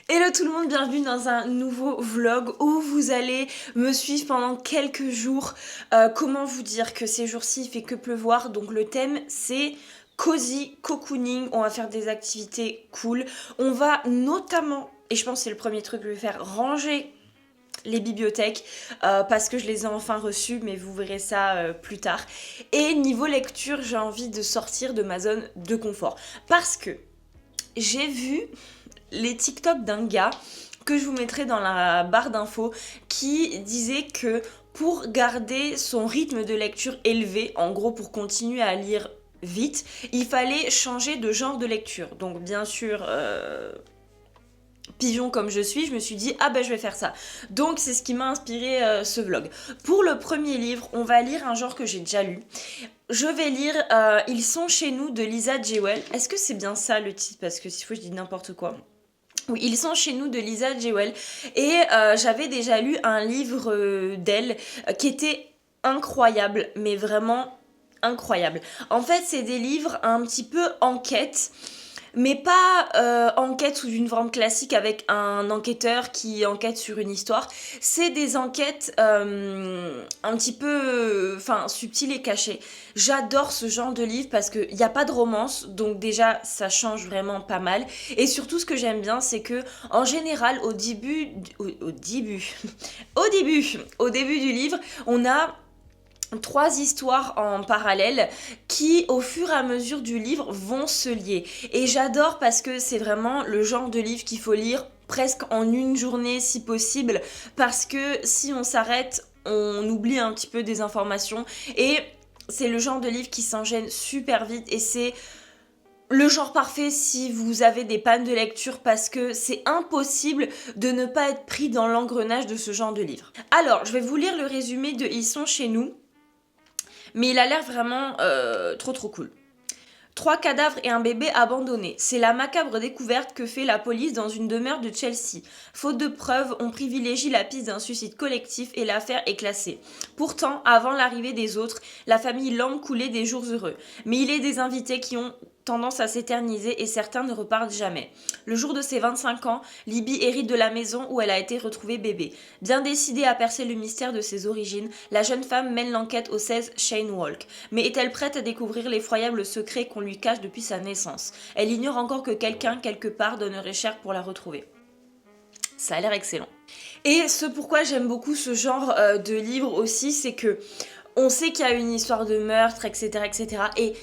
Hello tout le monde, bienvenue dans un nouveau vlog où vous allez me suivre pendant quelques jours. Comment vous dire que ces jours-ci il fait que pleuvoir, donc le thème c'est cozy, cocooning, on va faire des activités cool. On va notamment, et je pense que c'est le premier truc que je vais faire, ranger les bibliothèques parce que je les ai enfin reçues, mais vous verrez ça plus tard. Et niveau lecture, j'ai envie de sortir de ma zone de confort parce que j'ai vu les TikTok d'un gars que je vous mettrai dans la barre d'infos qui disait que pour garder son rythme de lecture élevé, en gros pour continuer à lire vite, il fallait changer de genre de lecture. Donc bien sûr, pigeon comme je suis, je me suis dit ah ben je vais faire ça. Donc c'est ce qui m'a inspiré ce vlog. Pour le premier livre, on va lire un genre que j'ai déjà lu. Je vais lire Ils sont chez nous de Lisa Jewell. Est-ce que c'est bien ça le titre? Parce que s'il faut je dis n'importe quoi. Oui, Ils sont chez nous de Lisa Jewell. Et j'avais déjà lu un livre d'elle qui était incroyable, mais vraiment incroyable. En fait, c'est des livres un petit peu enquête, mais pas enquête sous une forme classique avec un enquêteur qui enquête sur une histoire. C'est des enquêtes un petit peu subtiles et cachées. J'adore ce genre de livre parce qu'il n'y a pas de romance, donc déjà ça change vraiment pas mal. Et surtout ce que j'aime bien, c'est que en général au début du livre, on a 3 histoires en parallèle qui au fur et à mesure du livre vont se lier. Et j'adore parce que c'est vraiment le genre de livre qu'il faut lire presque en une journée si possible, parce que si on s'arrête, on oublie un petit peu des informations. Et c'est le genre de livre qui s'enchaîne super vite et c'est le genre parfait si vous avez des pannes de lecture, parce que c'est impossible de ne pas être pris dans l'engrenage de ce genre de livre. Alors, je vais vous lire le résumé de Ils sont chez nous. Mais il a l'air vraiment trop cool. 3 cadavres et un bébé abandonné. C'est la macabre découverte que fait la police dans une demeure de Chelsea. Faute de preuves, on privilégie la piste d'un suicide collectif et l'affaire est classée. Pourtant, avant l'arrivée des autres, la famille Lamb coulait des jours heureux. Mais il est des invités qui ont tendance à s'éterniser et certains ne repartent jamais. Le jour de ses 25 ans, Libby hérite de la maison où elle a été retrouvée bébé. Bien décidée à percer le mystère de ses origines, la jeune femme mène l'enquête au 16 Cheyne Walk. Mais est-elle prête à découvrir l'effroyable secret qu'on lui cache depuis sa naissance? Elle ignore encore que quelqu'un, quelque part, donnerait cher pour la retrouver. Ça a l'air excellent. Et ce pourquoi j'aime beaucoup ce genre de livre aussi, c'est que on sait qu'il y a une histoire de meurtre, etc., etc., et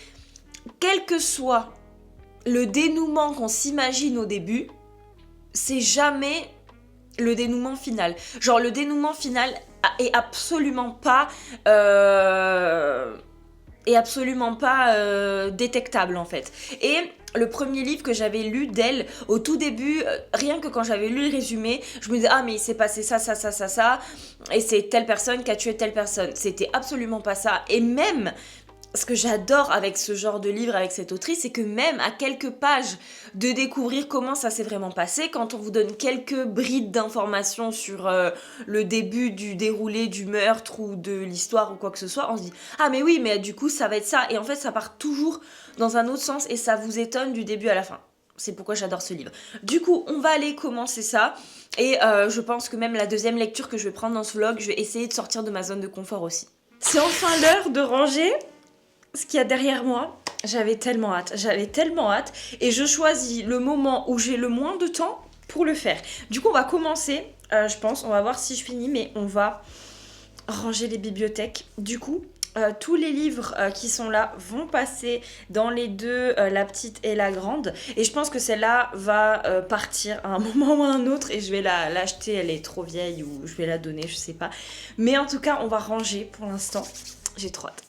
quel que soit le dénouement qu'on s'imagine au début, c'est jamais le dénouement final. Genre le dénouement final est absolument pas détectable en fait. Et le premier livre que j'avais lu d'elle, au tout début, rien que quand j'avais lu le résumé, je me disais ah mais il s'est passé ça, et c'est telle personne qui a tué telle personne. C'était absolument pas ça. Et même ce que j'adore avec ce genre de livre, avec cette autrice, c'est que même à quelques pages de découvrir comment ça s'est vraiment passé, quand on vous donne quelques brides d'informations sur le début du déroulé du meurtre ou de l'histoire ou quoi que ce soit, on se dit « Ah mais oui, mais du coup ça va être ça ». Et en fait ça part toujours dans un autre sens et ça vous étonne du début à la fin. C'est pourquoi j'adore ce livre. Du coup, on va aller commencer ça. Et je pense que même la deuxième lecture que je vais prendre dans ce vlog, je vais essayer de sortir de ma zone de confort aussi. C'est enfin l'heure de ranger ce qu'il y a derrière moi. J'avais tellement hâte, et je choisis le moment où j'ai le moins de temps pour le faire. Du coup, on va commencer, je pense, on va voir si je finis, mais on va ranger les bibliothèques. Du coup, tous les livres qui sont là vont passer dans les deux, la petite et la grande. Et je pense que celle-là va partir à un moment ou à un autre et je vais l'acheter, elle est trop vieille ou je vais la donner, je sais pas. Mais en tout cas, on va ranger pour l'instant. J'ai trop hâte.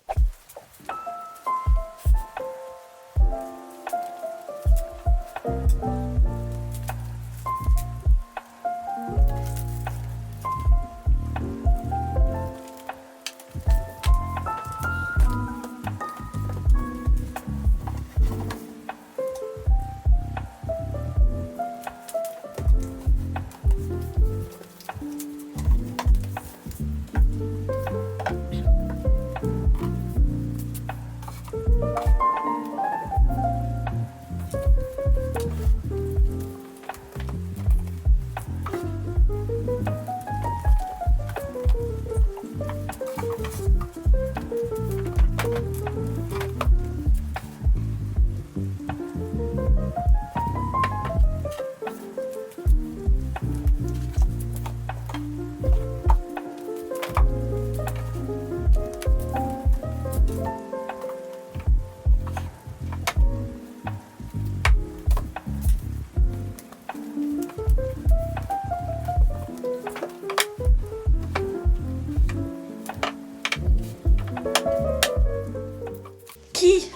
Qui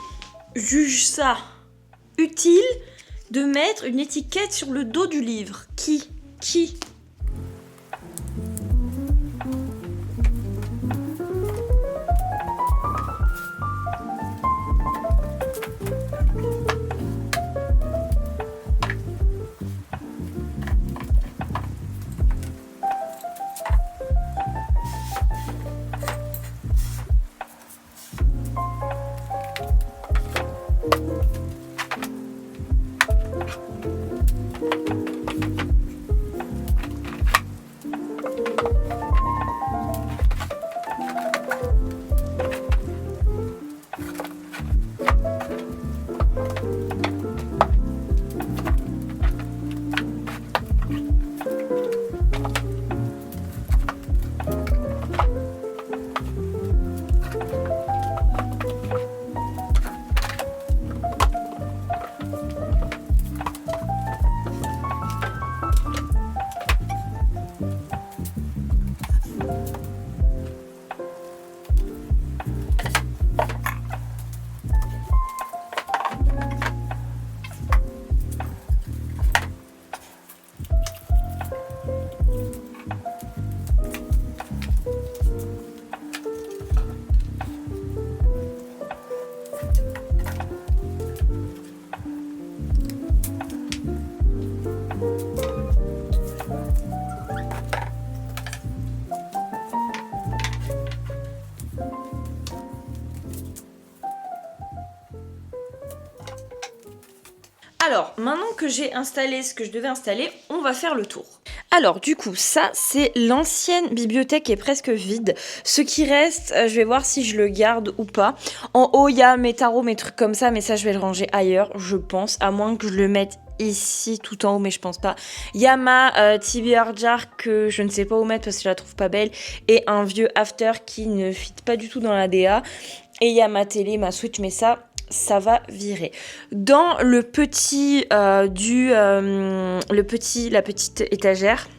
juge ça utile de mettre une étiquette sur le dos du livre? Qui? Alors, maintenant que j'ai installé ce que je devais installer, on va faire le tour. Alors, du coup, ça, c'est l'ancienne bibliothèque qui est presque vide. Ce qui reste, je vais voir si je le garde ou pas. En haut, il y a mes tarots, mes trucs comme ça, mais ça, je vais le ranger ailleurs, je pense, à moins que je le mette ici, tout en haut, mais je pense pas. Il y a ma TBR jar que je ne sais pas où mettre parce que je la trouve pas belle, et un vieux after qui ne fit pas du tout dans la DA. Et il y a ma télé, ma Switch, mais ça va virer. Dans la petite étagère,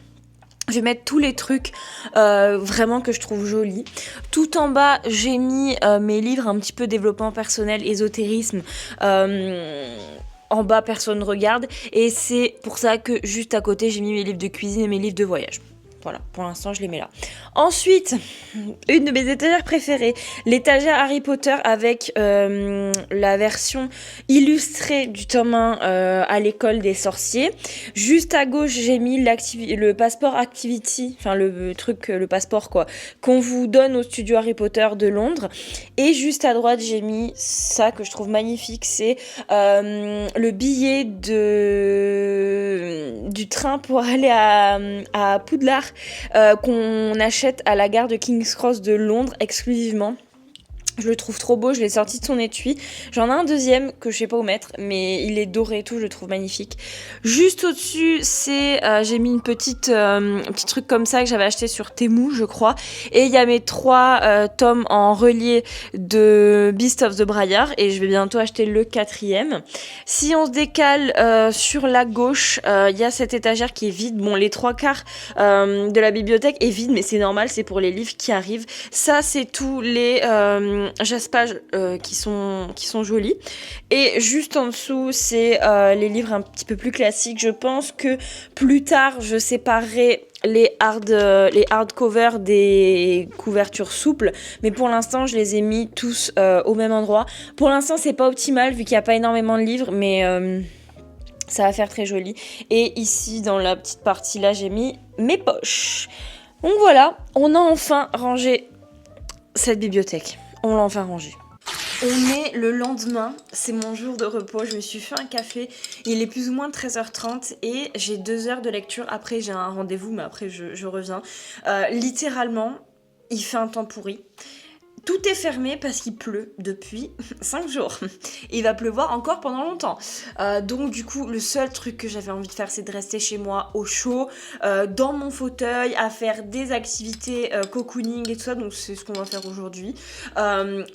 je vais mettre tous les trucs vraiment que je trouve jolis. Tout en bas, j'ai mis mes livres un petit peu développement personnel, ésotérisme. En bas, personne ne regarde. Et c'est pour ça que juste à côté, j'ai mis mes livres de cuisine et mes livres de voyage. Voilà, pour l'instant, je les mets là. Ensuite, une de mes étagères préférées, l'étagère Harry Potter avec la version illustrée du tome 1 à l'école des sorciers. Juste à gauche, j'ai mis le passeport Activity, enfin le passeport quoi, qu'on vous donne au studio Harry Potter de Londres. Et juste à droite, j'ai mis ça que je trouve magnifique, c'est le billet du train pour aller à Poudlard. Qu'on achète à la gare de King's Cross de Londres exclusivement. Je le trouve trop beau, je l'ai sorti de son étui. J'en ai un deuxième que je sais pas où mettre, mais il est doré et tout, je le trouve magnifique. Juste au-dessus, j'ai mis petit truc comme ça que j'avais acheté sur Temu, je crois. Et il y a mes 3 tomes en relié de Beast of the Briar, et je vais bientôt acheter le 4e. Si on se décale sur la gauche, il y a cette étagère qui est vide. Bon, les 3/4 de la bibliothèque est vide, mais c'est normal, c'est pour les livres qui arrivent. Ça, c'est tous les jaspages qui sont jolis. Et juste en dessous, c'est les livres un petit peu plus classiques. Je pense que plus tard, je séparerai les hardcovers des couvertures souples, mais pour l'instant, je les ai mis tous au même endroit. Pour l'instant, c'est pas optimal vu qu'il n'y a pas énormément de livres, mais ça va faire très joli. Et ici, dans la petite partie là, j'ai mis mes poches. Donc voilà, on a enfin rangé cette bibliothèque. On l'a enfin rangé. On est le lendemain, c'est mon jour de repos, je me suis fait un café, il est plus ou moins 13h30 et j'ai 2 heures de lecture, après j'ai un rendez-vous mais après je reviens. Littéralement, il fait un temps pourri. Tout est fermé parce qu'il pleut depuis 5 jours. Et il va pleuvoir encore pendant longtemps. Donc du coup, le seul truc que j'avais envie de faire, c'est de rester chez moi au chaud, dans mon fauteuil, à faire des activités cocooning et tout ça. Donc c'est ce qu'on va faire aujourd'hui.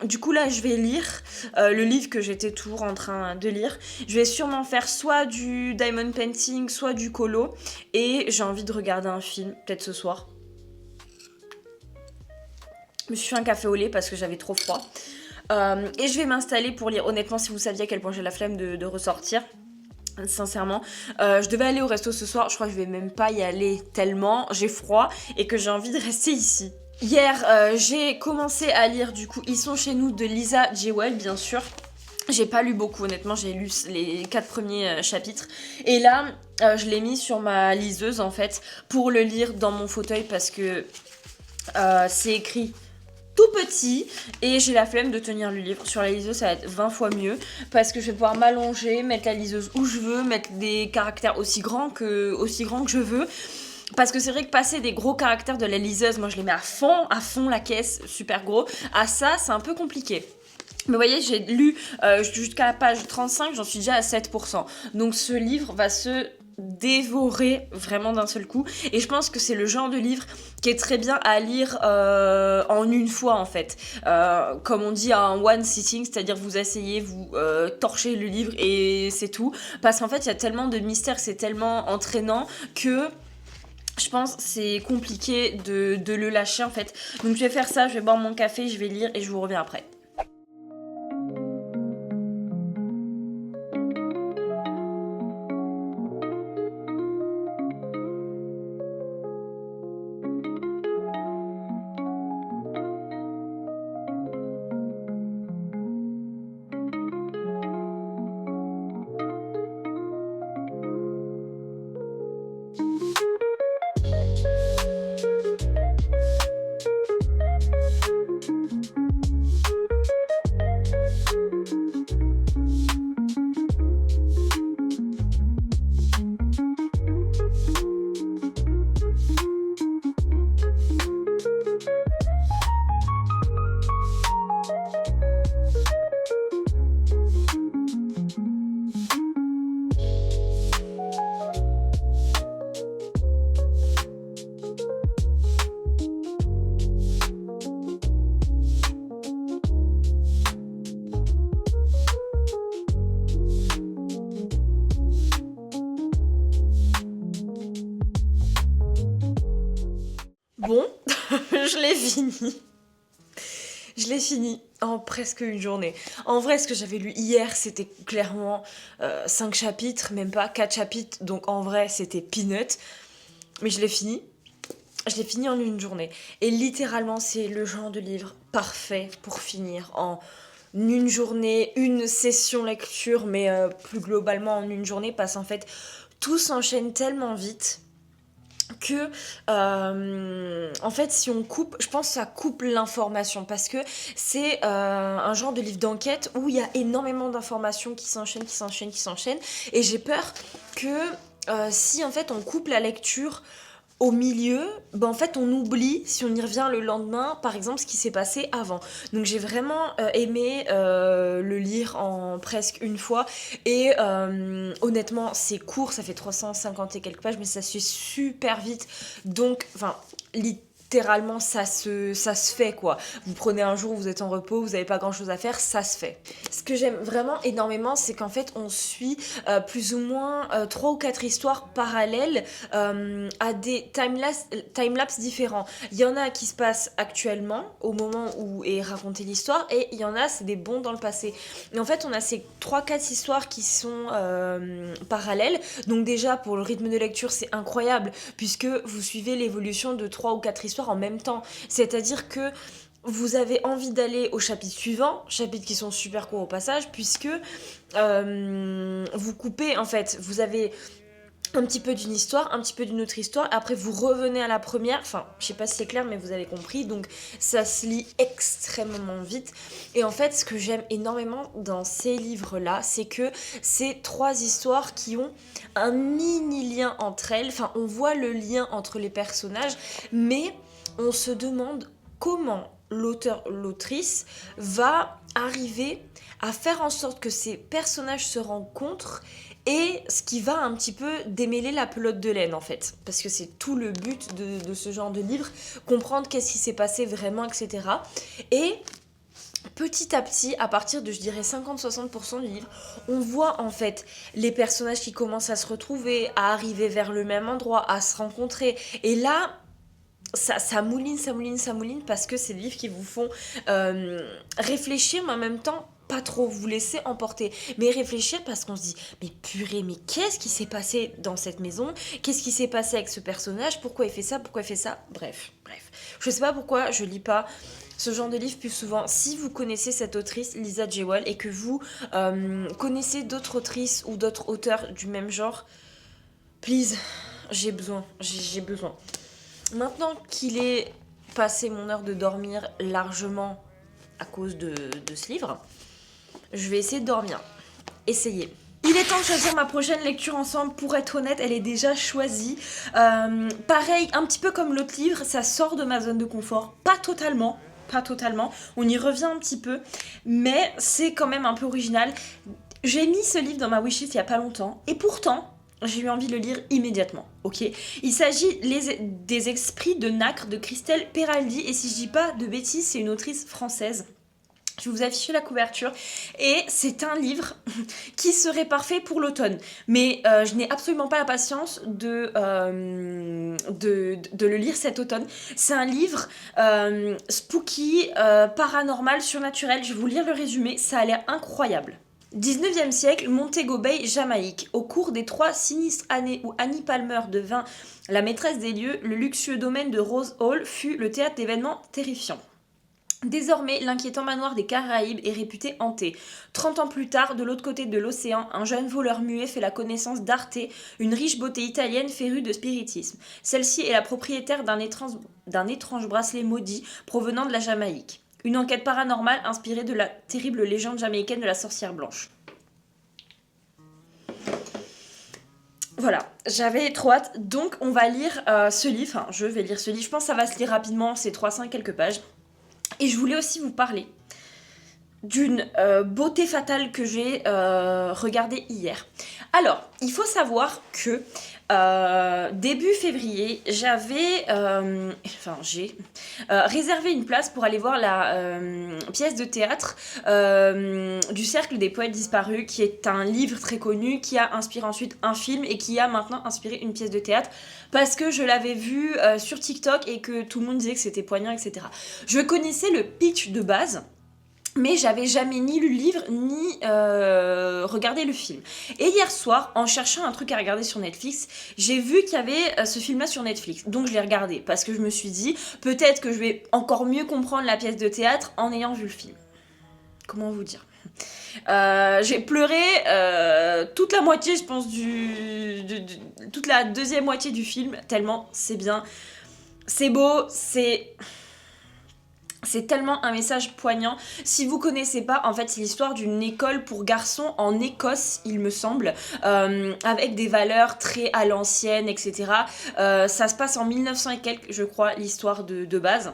Du coup là, je vais lire le livre que j'étais toujours en train de lire. Je vais sûrement faire soit du diamond painting, soit du colo. Et j'ai envie de regarder un film, peut-être ce soir. Je me suis fait un café au lait parce que j'avais trop froid. Et je vais m'installer pour lire. Honnêtement, si vous saviez à quel point j'ai la flemme de ressortir, sincèrement, je devais aller au resto ce soir, je crois que je vais même pas y aller tellement j'ai froid et que j'ai envie de rester ici. Hier, j'ai commencé à lire du coup Ils sont chez nous de Lisa Jewell, bien sûr. J'ai pas lu beaucoup, honnêtement, j'ai lu les 4 premiers chapitres. Et là, je l'ai mis sur ma liseuse en fait pour le lire dans mon fauteuil parce que c'est écrit tout petit et j'ai la flemme de tenir le livre. Sur la liseuse, ça va être 20 fois mieux parce que je vais pouvoir m'allonger, mettre la liseuse où je veux, mettre des caractères aussi grands que je veux. Parce que c'est vrai que passer des gros caractères de la liseuse, moi je les mets à fond la caisse, super gros. À ça, c'est un peu compliqué. Mais vous voyez, j'ai lu jusqu'à la page 35, j'en suis déjà à 7%. Donc ce livre va se dévorer vraiment d'un seul coup. Et je pense que c'est le genre de livre qui est très bien à lire en une fois en fait. Comme on dit, un one sitting, c'est-à-dire vous asseyez, vous torchez le livre et c'est tout. Parce qu'en fait, il y a tellement de mystères, c'est tellement entraînant que... je pense que c'est compliqué de le lâcher en fait. Donc je vais faire ça, je vais boire mon café, je vais lire et je vous reviens après. Bon, je l'ai fini. Je l'ai fini en presque une journée. En vrai, ce que j'avais lu hier, c'était clairement 5 chapitres, même pas 4 chapitres. Donc en vrai, c'était peanut. Mais je l'ai fini. Je l'ai fini en une journée. Et littéralement, c'est le genre de livre parfait pour finir en une journée, une session lecture, mais plus globalement en une journée, parce qu'en fait, tout s'enchaîne tellement vite que en fait si on coupe, je pense que ça coupe l'information parce que c'est un genre de livre d'enquête où il y a énormément d'informations qui s'enchaînent et j'ai peur que si en fait on coupe la lecture au milieu, ben en fait on oublie, si on y revient le lendemain, par exemple ce qui s'est passé avant. Donc j'ai vraiment aimé le lire en presque une fois et honnêtement c'est court, ça fait 350 et quelques pages mais ça se fait super vite. Donc, enfin, littéralement ça se fait quoi. Vous prenez un jour où vous êtes en repos, vous n'avez pas grand chose à faire, ça se fait. Ce que j'aime vraiment énormément, c'est qu'en fait on suit plus ou moins 3 ou 4 histoires parallèles à des timelapses différents. Il y en a qui se passent actuellement, au moment où est racontée l'histoire, et il y en a, c'est des bonds dans le passé. Et en fait, on a ces 3-4 histoires qui sont parallèles. Donc déjà, pour le rythme de lecture, c'est incroyable, puisque vous suivez l'évolution de 3 ou 4 histoires en même temps. C'est-à-dire que vous avez envie d'aller au chapitre suivant, chapitres qui sont super courts au passage, puisque vous coupez, en fait, vous avez un petit peu d'une histoire, un petit peu d'une autre histoire, après vous revenez à la première, enfin je sais pas si c'est clair mais vous avez compris, donc ça se lit extrêmement vite. Et en fait ce que j'aime énormément dans ces livres là, c'est que c'est 3 histoires qui ont un mini lien entre elles, enfin on voit le lien entre les personnages, mais on se demande comment l'autrice va arriver à faire en sorte que ces personnages se rencontrent et ce qui va un petit peu démêler la pelote de laine en fait, parce que c'est tout le but de ce genre de livre, comprendre qu'est-ce qui s'est passé vraiment, etc. Et petit à petit, à partir de je dirais 50-60% du livre, on voit en fait les personnages qui commencent à se retrouver, à arriver vers le même endroit, à se rencontrer, et là ça mouline, ça mouline, ça mouline, parce que c'est des livres qui vous font réfléchir, mais en même temps pas trop vous laisser emporter, mais réfléchir parce qu'on se dit mais purée, mais qu'est-ce qui s'est passé dans cette maison, qu'est-ce qui s'est passé avec ce personnage, pourquoi il fait ça, pourquoi il fait ça, bref. Je sais pas pourquoi je lis pas ce genre de livre plus souvent. Si vous connaissez cette autrice, Lisa J. Wells, et que vous connaissez d'autres autrices ou d'autres auteurs du même genre, please, j'ai besoin. Maintenant qu'il est passé mon heure de dormir largement à cause de ce livre, je vais essayer de dormir. Essayez. Il est temps de choisir ma prochaine lecture ensemble. Pour être honnête, elle est déjà choisie. Pareil, un petit peu comme l'autre livre, ça sort de ma zone de confort. Pas totalement. On y revient un petit peu. Mais c'est quand même un peu original. J'ai mis ce livre dans ma wishlist il y a pas longtemps. Et pourtant, j'ai eu envie de le lire immédiatement. Ok. Il s'agit des Esprits de Nacre de Christelle Peraldi. Et si je dis pas de bêtises, c'est une autrice française. Je vais vous afficher la couverture. Et c'est un livre qui serait parfait pour l'automne. Mais je n'ai absolument pas la patience de le lire cet automne. C'est un livre spooky, paranormal, surnaturel. Je vais vous lire le résumé, ça a l'air incroyable. 19e siècle, Montego Bay, Jamaïque. Au cours des 3 sinistres années où Annie Palmer devint la maîtresse des lieux, le luxueux domaine de Rose Hall fut le théâtre d'événements terrifiants. Désormais, l'inquiétant manoir des Caraïbes est réputé hanté. 30 ans plus tard, de l'autre côté de l'océan, un jeune voleur muet fait la connaissance d'Arte, une riche beauté italienne férue de spiritisme. Celle-ci est la propriétaire d'un étrange bracelet maudit provenant de la Jamaïque. Une enquête paranormale inspirée de la terrible légende jamaïcaine de la sorcière blanche. Voilà, j'avais trop hâte, donc on va lire ce livre, enfin je vais lire ce livre, je pense que ça va se lire rapidement, c'est 300 quelques pages. Et je voulais aussi vous parler d'une beauté fatale que j'ai regardée hier. Alors, il faut savoir que début février, j'ai réservé une place pour aller voir la pièce de théâtre du Cercle des Poètes Disparus, qui est un livre très connu, qui a inspiré ensuite un film et qui a maintenant inspiré une pièce de théâtre, parce que je l'avais vu sur TikTok et que tout le monde disait que c'était poignant, etc. Je connaissais le pitch de base, mais j'avais jamais ni lu le livre, ni regardé le film. Et hier soir, en cherchant un truc à regarder sur Netflix, j'ai vu qu'il y avait ce film-là sur Netflix. Donc je l'ai regardé, parce que je me suis dit, peut-être que je vais encore mieux comprendre la pièce de théâtre en ayant vu le film. Comment vous dire ? J'ai pleuré toute la moitié, je pense, toute la deuxième moitié du film, tellement c'est bien. C'est beau, c'est tellement un message poignant. Si vous connaissez pas, en fait, c'est l'histoire d'une école pour garçons en Écosse, il me semble, avec des valeurs très à l'ancienne, etc. Ça se passe en 1900 et quelques, je crois, l'histoire de base.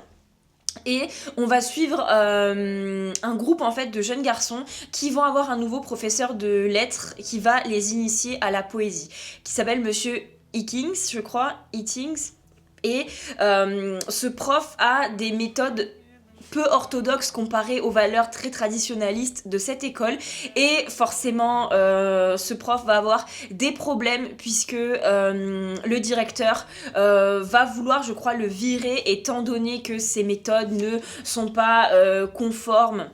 Et on va suivre un groupe en fait de jeunes garçons qui vont avoir un nouveau professeur de lettres qui va les initier à la poésie, qui s'appelle Monsieur Hickings, je crois, Hickings. Et ce prof a des méthodes peu orthodoxe comparé aux valeurs très traditionnalistes de cette école, et forcément ce prof va avoir des problèmes puisque le directeur va vouloir, je crois, le virer, étant donné que ses méthodes ne sont pas conformes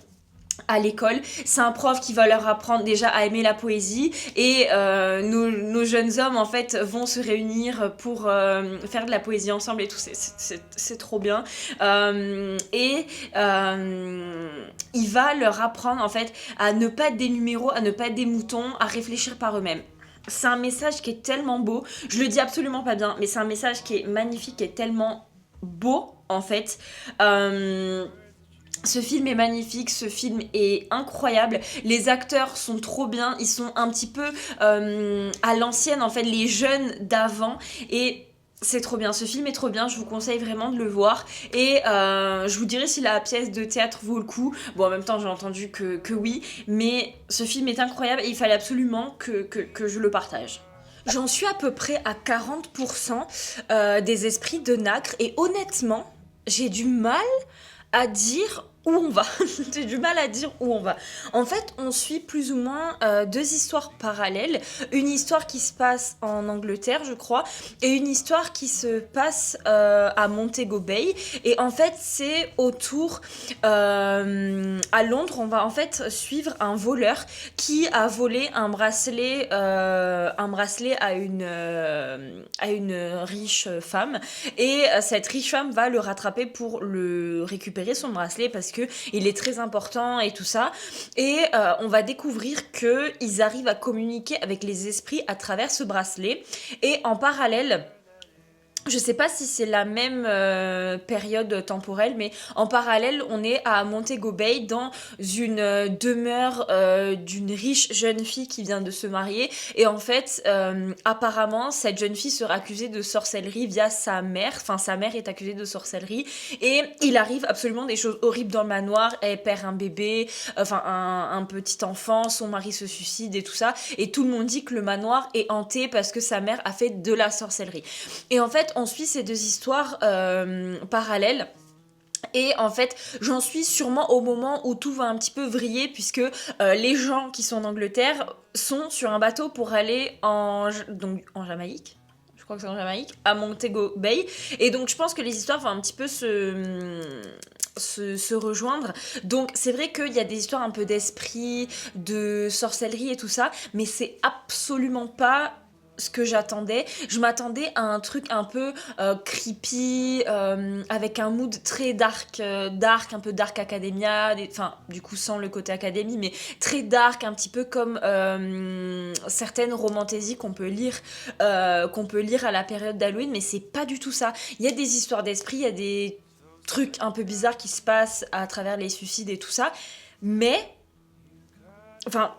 à l'école. C'est un prof qui va leur apprendre déjà à aimer la poésie, et nos jeunes hommes en fait vont se réunir pour faire de la poésie ensemble et tout. C'est trop bien. Il va leur apprendre en fait à ne pas être des numéros, à ne pas être des moutons, à réfléchir par eux-mêmes. C'est un message qui est tellement beau. Je le dis absolument pas bien, mais c'est un message qui est magnifique, qui est tellement beau en fait. Ce film est magnifique, ce film est incroyable, les acteurs sont trop bien, ils sont un petit peu à l'ancienne en fait, les jeunes d'avant, et c'est trop bien, ce film est trop bien, je vous conseille vraiment de le voir, et je vous dirai si la pièce de théâtre vaut le coup. Bon, en même temps j'ai entendu que oui, mais ce film est incroyable et il fallait absolument que je le partage. J'en suis à peu près à 40% des Esprits de Nacre, et honnêtement j'ai du mal à dire où on va. J'ai du mal à dire où on va. En fait, on suit plus ou moins deux histoires parallèles. Une histoire qui se passe en Angleterre, je crois, et une histoire qui se passe à Montego Bay. Et en fait, c'est autour à Londres. On va en fait suivre un voleur qui a volé un bracelet à une riche femme. Et cette riche femme va le rattraper pour le récupérer son bracelet parce que il est très important et tout ça. Et on va découvrir qu'ils arrivent à communiquer avec les esprits à travers ce bracelet. Et en parallèle, je sais pas si c'est la même période temporelle, mais en parallèle, on est à Montego Bay dans une demeure d'une riche jeune fille qui vient de se marier. Et en fait, apparemment, cette jeune fille sera accusée de sorcellerie via sa mère. Enfin, sa mère est accusée de sorcellerie. Et il arrive absolument des choses horribles dans le manoir. Elle perd un bébé, enfin un petit enfant, son mari se suicide et tout ça. Et tout le monde dit que le manoir est hanté parce que sa mère a fait de la sorcellerie. Et en fait, on suit ces deux histoires parallèles. Et en fait, j'en suis sûrement au moment où tout va un petit peu vriller, puisque les gens qui sont en Angleterre sont sur un bateau pour aller donc, en Jamaïque. Je crois que c'est en Jamaïque, à Montego Bay. Et donc, je pense que les histoires vont un petit peu se rejoindre. Donc c'est vrai qu'il y a des histoires un peu d'esprit, de sorcellerie et tout ça, mais c'est absolument pas ce que j'attendais. Je m'attendais à un truc un peu creepy, avec un mood très dark, un peu dark academia, enfin du coup sans le côté académie, mais très dark, un petit peu comme certaines romantaisies qu'on peut lire à la période d'Halloween, mais c'est pas du tout ça. Il y a des histoires d'esprit, il y a des trucs un peu bizarres qui se passent à travers les suicides et tout ça, mais enfin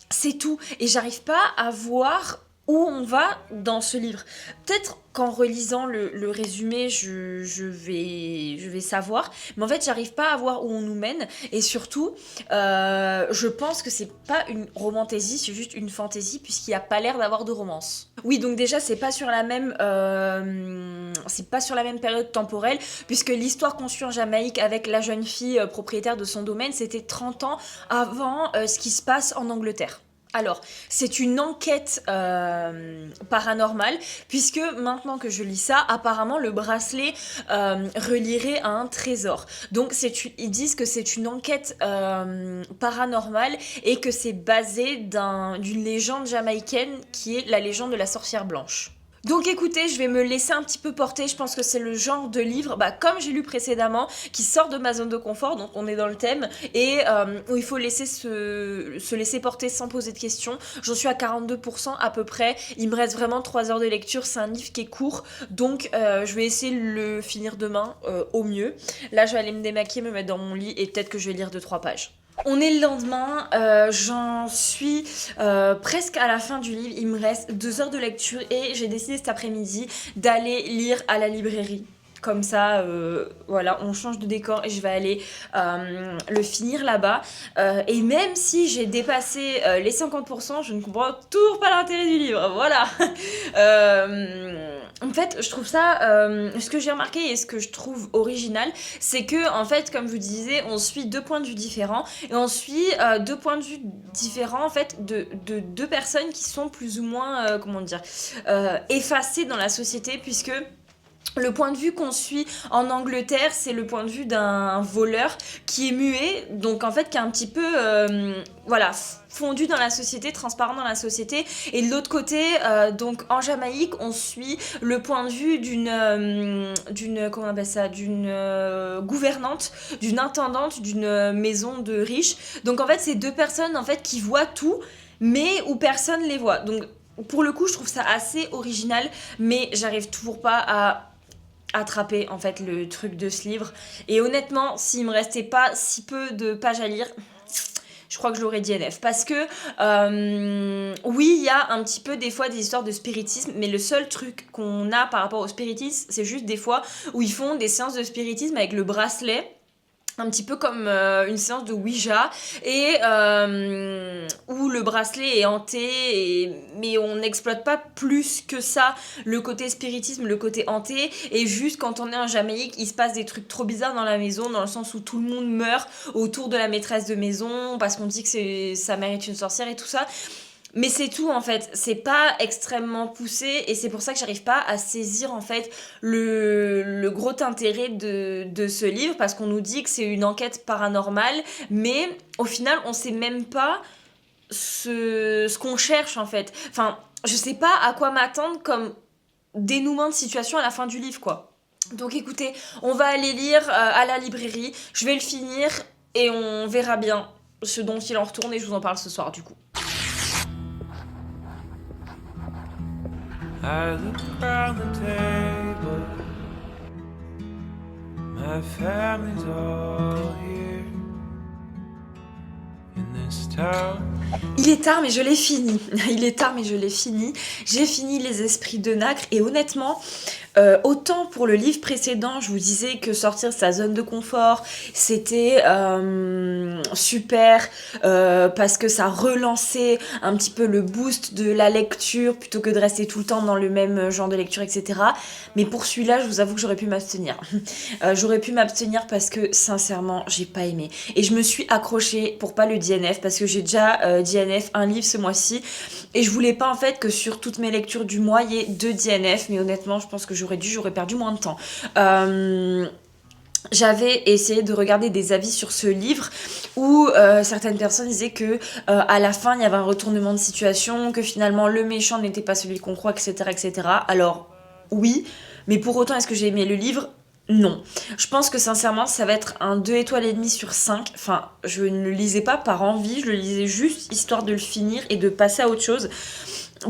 c'est tout, et j'arrive pas à voir où on va dans ce livre. Peut-être qu'en relisant le résumé, je vais savoir. Mais en fait, j'arrive pas à voir où on nous mène. Et surtout, je pense que c'est pas une romantaisie, c'est juste une fantaisie, puisqu'il n'y a pas l'air d'avoir de romance. Oui, donc déjà, c'est pas sur la même période temporelle, puisque l'histoire qu'on suit en Jamaïque avec la jeune fille propriétaire de son domaine, c'était 30 ans avant ce qui se passe en Angleterre. Alors, c'est une enquête paranormale, puisque maintenant que je lis ça, apparemment le bracelet relierait à un trésor. Donc ils disent que c'est une enquête paranormale et que c'est basé d'une légende jamaïcaine qui est la légende de la sorcière blanche. Donc écoutez, je vais me laisser un petit peu porter, je pense que c'est le genre de livre, comme j'ai lu précédemment, qui sort de ma zone de confort, donc on est dans le thème, et où il faut se laisser porter sans poser de questions. J'en suis à 42% à peu près, il me reste vraiment 3 heures de lecture, c'est un livre qui est court, donc je vais essayer de le finir demain au mieux. Là je vais aller me démaquiller, me mettre dans mon lit, et peut-être que je vais lire 2-3 pages. On est le lendemain, j'en suis presque à la fin du livre, il me reste 2 heures de lecture et j'ai décidé cet après-midi d'aller lire à la librairie. Comme ça, voilà, on change de décor et je vais aller le finir là-bas. Et même si j'ai dépassé les 50%, je ne comprends toujours pas l'intérêt du livre. Voilà. En fait, je trouve ça... ce que j'ai remarqué et ce que je trouve original, c'est que, en fait, comme je vous disais, on suit 2 points de vue différents. Et on suit 2 points de vue différents, en fait, de 2 personnes qui sont plus ou moins, effacées dans la société, puisque... Le point de vue qu'on suit en Angleterre, c'est le point de vue d'un voleur qui est muet, donc en fait qui est un petit peu fondu dans la société, transparent dans la société. Et de l'autre côté, donc en Jamaïque, on suit le point de vue d'une gouvernante, d'une intendante d'une maison de riches. Donc en fait, c'est 2 personnes en fait qui voient tout, mais où personne les voit. Donc pour le coup, je trouve ça assez original, mais j'arrive toujours pas à attraper en fait le truc de ce livre. Et honnêtement, s'il me restait pas si peu de pages à lire, je crois que je l'aurais DNF. Parce que, oui, il y a un petit peu des fois des histoires de spiritisme, mais le seul truc qu'on a par rapport au spiritisme, c'est juste des fois où ils font des séances de spiritisme avec le bracelet. un petit peu comme une séance de Ouija et où le bracelet est hanté mais on n'exploite pas plus que ça le côté spiritisme, le côté hanté, et juste quand on est en Jamaïque il se passe des trucs trop bizarres dans la maison, dans le sens où tout le monde meurt autour de la maîtresse de maison parce qu'on dit que sa mère est une sorcière et tout ça. Mais c'est tout en fait, c'est pas extrêmement poussé et c'est pour ça que j'arrive pas à saisir en fait le gros intérêt de ce livre, parce qu'on nous dit que c'est une enquête paranormale, mais au final on sait même pas ce qu'on cherche en fait. Enfin, je sais pas à quoi m'attendre comme dénouement de situation à la fin du livre quoi. Donc écoutez, on va aller lire à la librairie, je vais le finir et on verra bien ce dont il en retourne et je vous en parle ce soir du coup. I look around the table, my family's all here in this town. Il est tard mais je l'ai fini. Il est tard mais je l'ai fini. J'ai fini Les Esprits de Nacre et honnêtement, autant pour le livre précédent, je vous disais que sortir de sa zone de confort, c'était super parce que ça relançait un petit peu le boost de la lecture plutôt que de rester tout le temps dans le même genre de lecture, etc. Mais pour celui-là, je vous avoue que j'aurais pu m'abstenir. J'aurais pu m'abstenir parce que sincèrement, j'ai pas aimé. Et je me suis accrochée pour pas le DNF parce que j'ai déjà DNF un livre ce mois-ci et je voulais pas en fait que sur toutes mes lectures du mois il y ait 2 DNF, mais honnêtement je pense que j'aurais perdu moins de temps. J'avais essayé de regarder des avis sur ce livre où certaines personnes disaient que à la fin il y avait un retournement de situation, que finalement le méchant n'était pas celui qu'on croit, etc., etc. Alors oui, mais pour autant est-ce que j'ai aimé le livre ? Non. Je pense que sincèrement ça va être un 2 étoiles et demie sur 5. Enfin, je ne le lisais pas par envie, je le lisais juste histoire de le finir et de passer à autre chose.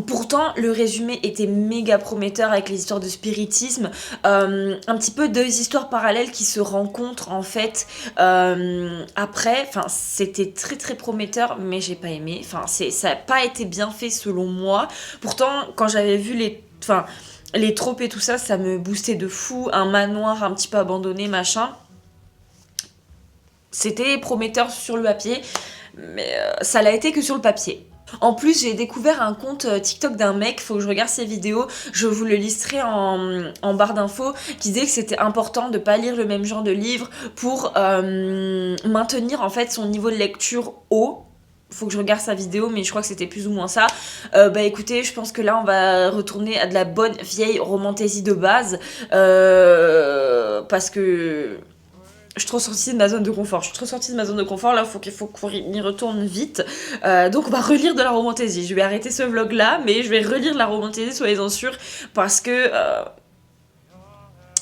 Pourtant, le résumé était méga prometteur avec les histoires de spiritisme, un petit peu 2 histoires parallèles qui se rencontrent en fait après. Enfin, c'était très très prometteur, mais j'ai pas aimé. Enfin, ça n'a pas été bien fait selon moi. Pourtant, quand j'avais vu les tropes et tout ça, ça me boostait de fou. Un manoir un petit peu abandonné, machin. C'était prometteur sur le papier, mais ça l'a été que sur le papier. En plus, j'ai découvert un compte TikTok d'un mec, faut que je regarde ses vidéos, je vous le listerai en barre d'infos, qui disait que c'était important de pas lire le même genre de livre pour maintenir en fait son niveau de lecture haut. Faut que je regarde sa vidéo, mais je crois que c'était plus ou moins ça. Bah écoutez, je pense que là on va retourner à de la bonne vieille romantaisie de base, parce que je suis trop sortie de ma zone de confort. Là, faut qu'on y retourne vite. Donc, on va relire de la romantaisie. Je vais arrêter ce vlog-là, mais je vais relire de la romantaisie, soyez-en sûrs, parce que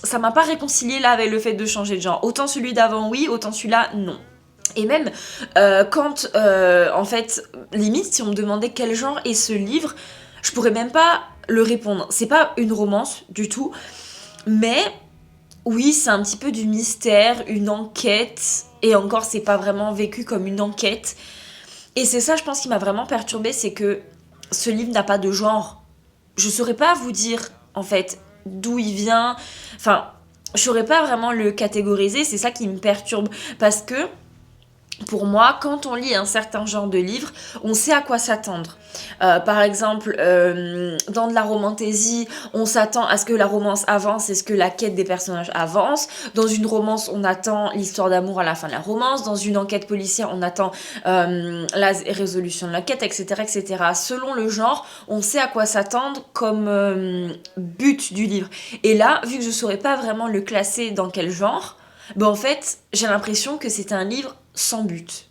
ça m'a pas réconcilié là avec le fait de changer de genre. Autant celui d'avant, oui, autant celui-là, non. Et même quand, en fait, limite, si on me demandait quel genre est ce livre, je pourrais même pas le répondre. C'est pas une romance du tout, mais oui, c'est un petit peu du mystère, une enquête, et encore c'est pas vraiment vécu comme une enquête. Et c'est ça je pense qui m'a vraiment perturbée, c'est que ce livre n'a pas de genre. Je saurais pas vous dire en fait d'où il vient, enfin je saurais pas vraiment le catégoriser, c'est ça qui me perturbe, parce que pour moi, quand on lit un certain genre de livre, on sait à quoi s'attendre. Par exemple, dans de la romantaisie, on s'attend à ce que la romance avance et ce que la quête des personnages avance. Dans une romance, on attend l'histoire d'amour à la fin de la romance. Dans une enquête policière, on attend la résolution de l'enquête, etc., etc. Selon le genre, on sait à quoi s'attendre comme but du livre. Et là, vu que je ne saurais pas vraiment le classer dans quel genre, ben en fait, j'ai l'impression que c'est un livre sans but.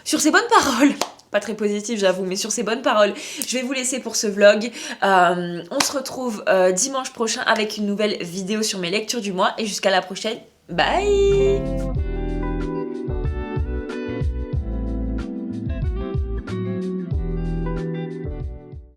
Sur ces bonnes paroles, pas très positif j'avoue, mais sur ces bonnes paroles, je vais vous laisser pour ce vlog. On se retrouve dimanche prochain avec une nouvelle vidéo sur mes lectures du mois, et jusqu'à la prochaine, bye.